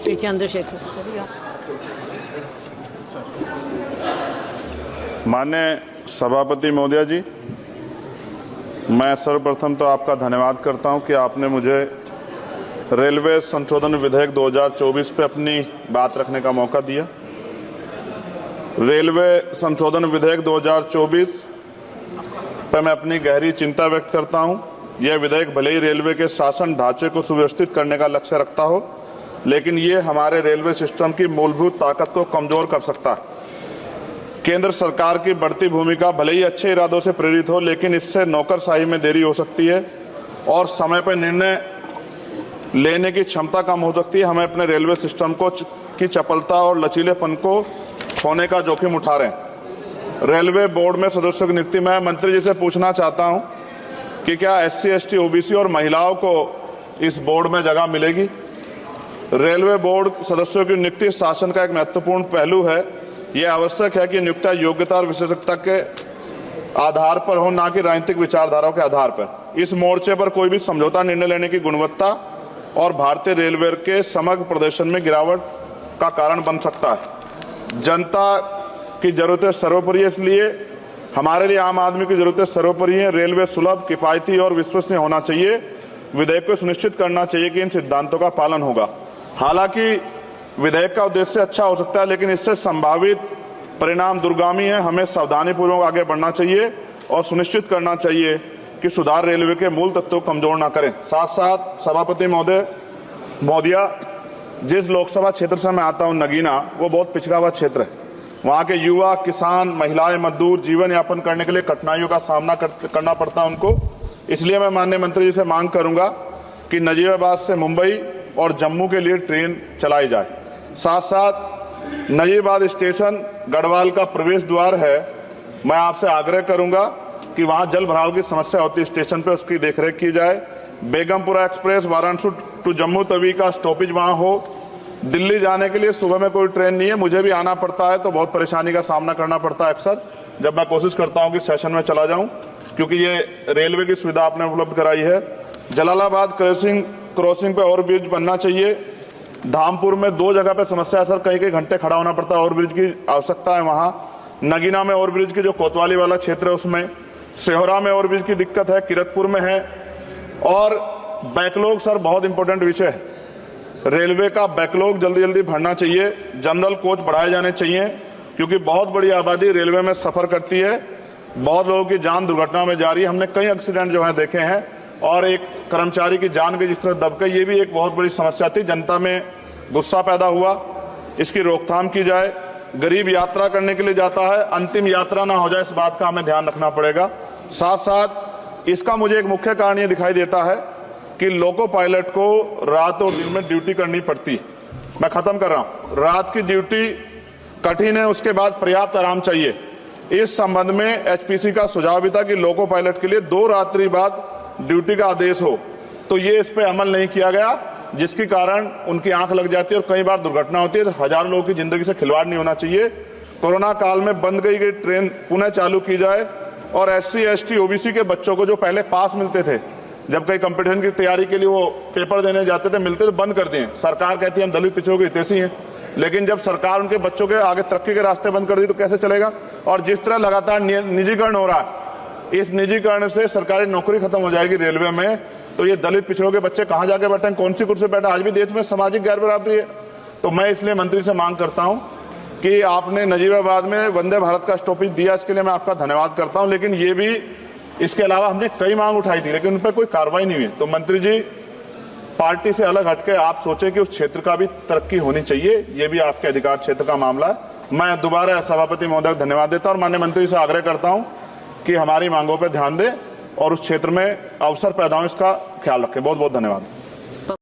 श्री चंद्रशेखर। माननीय सभापति महोदय जी, मैं सर्वप्रथम तो आपका धन्यवाद करता हूं कि आपने मुझे रेलवे संशोधन विधेयक 2024 पे अपनी बात रखने का मौका दिया। रेलवे संशोधन विधेयक 2024 पर मैं अपनी गहरी चिंता व्यक्त करता हूं। यह विधेयक भले ही रेलवे के शासन ढांचे को सुव्यवस्थित करने का लक्ष्य रखता हो, लेकिन ये हमारे रेलवे सिस्टम की मूलभूत ताकत को कमजोर कर सकता है। केंद्र सरकार की बढ़ती भूमिका भले ही अच्छे इरादों से प्रेरित हो, लेकिन इससे नौकरशाही में देरी हो सकती है और समय पर निर्णय लेने की क्षमता कम हो सकती है। हमें अपने रेलवे सिस्टम की चपलता और लचीलेपन को खोने का जोखिम उठा रहे हैं। रेलवे बोर्ड में सदस्यों की नियुक्ति में मंत्री जी से पूछना चाहता हूं कि क्या SC, ST, OBC और महिलाओं को इस बोर्ड में जगह मिलेगी? रेलवे बोर्ड सदस्यों की नियुक्ति शासन का एक महत्वपूर्ण पहलू है। यह आवश्यक है कि नियुक्ति योग्यता और विशेषज्ञता के आधार पर हो, न कि राजनीतिक विचारधाराओं के आधार पर। इस मोर्चे पर कोई भी समझौता निर्णय लेने की गुणवत्ता और भारतीय रेलवे के समग्र प्रदर्शन में गिरावट का कारण बन सकता है। जनता की जरूरतें सर्वोपरि है, इसलिए हमारे लिए आम आदमी की जरूरतें सर्वोपरि हैं। रेलवे सुलभ, किफायती और विश्वसनीय होना चाहिए। विधेयक को सुनिश्चित करना चाहिए कि इन सिद्धांतों का पालन होगा। हालांकि विधेयक का उद्देश्य अच्छा हो सकता है, लेकिन इससे संभावित परिणाम दूरगामी है। हमें सावधानीपूर्वक आगे बढ़ना चाहिए और सुनिश्चित करना चाहिए कि सुधार रेलवे के मूल तत्वों को कमजोर न करें। साथ साथ सभापति महोदया, जिस लोकसभा क्षेत्र से मैं आता हूं, नगीना, वो बहुत पिछड़ा हुआ क्षेत्र है। वहां के युवा, किसान, महिलाएं, मजदूर जीवन यापन करने के लिए कठिनाइयों का सामना करना पड़ता है उनको। इसलिए मैं माननीय मंत्री जी से मांग करूंगा कि नजीबाबाद से मुंबई और जम्मू के लिए ट्रेन चलाई जाए। साथ साथ नजीबाबाद स्टेशन गढ़वाल का प्रवेश द्वार है। मैं आपसे आग्रह करूंगा कि वहां जल भराव की समस्या होती है स्टेशन पे, उसकी देखरेख की जाए। बेगमपुरा एक्सप्रेस वाराणसी टू जम्मू तवी का स्टॉपेज वहां हो। दिल्ली जाने के लिए सुबह में कोई ट्रेन नहीं है, मुझे भी आना पड़ता है तो बहुत परेशानी का सामना करना पड़ता है अक्सर, जब मैं कोशिश करता हूं कि सेशन में चला जाऊं, क्योंकि ये रेलवे की सुविधा आपने उपलब्ध कराई है। जलालाबाद क्रॉसिंग पे ओवर ब्रिज बनना चाहिए। धामपुर में 2 जगह पे समस्या है सर, कई घंटे खड़ा होना पड़ता है, ओवर ब्रिज की आवश्यकता है वहां। नगीना में ओवर ब्रिज की जो कोतवाली वाला क्षेत्र है उसमें, सेहोरा में ओवर ब्रिज की दिक्कत है, किरतपुर में है। और बैकलॉग सर बहुत इंपॉर्टेंट विषय है। रेलवे का बैकलॉग जल्दी भरना चाहिए। जनरल कोच बढ़ाए जाने चाहिए, क्योंकि बहुत बड़ी आबादी रेलवे में सफर करती है। बहुत लोगों की जान दुर्घटना में जा रही है। हमने कई एक्सीडेंट जो है देखे हैं, और एक कर्मचारी की जान के जिस तरह दबके, ये भी एक बहुत बड़ी समस्या थी। जनता में गुस्सा पैदा हुआ, इसकी रोकथाम की जाए। गरीब यात्रा करने के लिए जाता है, अंतिम यात्रा ना हो जाए, इस बात का हमें ध्यान रखना पड़ेगा। साथ साथ इसका मुझे एक मुख्य कारण ये दिखाई देता है कि लोको पायलट को रात और दिन में ड्यूटी करनी पड़ती है। मैं खत्म कर रहा हूं। रात की ड्यूटी कठिन है, उसके बाद पर्याप्त आराम चाहिए। इस संबंध में HPC का सुझाव भी था कि लोको पायलट के लिए 2 रात्रि बाद ड्यूटी का आदेश हो, तो ये इस पे अमल नहीं किया गया, जिसके कारण उनकी आंख लग जाती है और कई बार दुर्घटना होती है। हजारों लोगों की जिंदगी से खिलवाड़ नहीं होना चाहिए। कोरोना काल में बंद गई ट्रेन पुनः चालू की जाए, और SC, ST, OBC के बच्चों को जो पहले पास मिलते थे, जब कई कंपटीशन की तैयारी के लिए वो पेपर देने जाते थे, मिलते तो बंद कर दिए। सरकार कहती है हम दलित पिछड़ों के हितैषी हैं, लेकिन जब सरकार उनके बच्चों के आगे तरक्की के रास्ते बंद कर दी तो कैसे चलेगा? और जिस तरह लगातार निजीकरण हो रहा है, इस निजीकरण से सरकारी नौकरी खत्म हो जाएगी रेलवे में, तो ये दलित पिछड़ों के बच्चे कहां जाके बैठे, कौन सी कुर्सी बैठे? आज भी देश में सामाजिक गैर बराबरी है। तो मैं इसलिए मंत्री से मांग करता हूं कि आपने नजीबाबाद में वंदे भारत का स्टॉपेज दिया, इसके लिए मैं आपका धन्यवाद करता हूं। लेकिन ये भी, इसके अलावा हमने कई मांग उठाई थी, लेकिन उन पर कोई कार्रवाई नहीं हुई। तो मंत्री जी, पार्टी से अलग हटके आप सोचें कि उस क्षेत्र का भी तरक्की होनी चाहिए, ये भी आपके अधिकार क्षेत्र का मामला है। मैं दोबारा सभापति महोदय को धन्यवाद देता हूं और माननीय मंत्री से आग्रह करता हूं कि हमारी मांगों पर ध्यान दें और उस क्षेत्र में अवसर पैदा हो, इसका ख्याल रखें। बहुत बहुत धन्यवाद।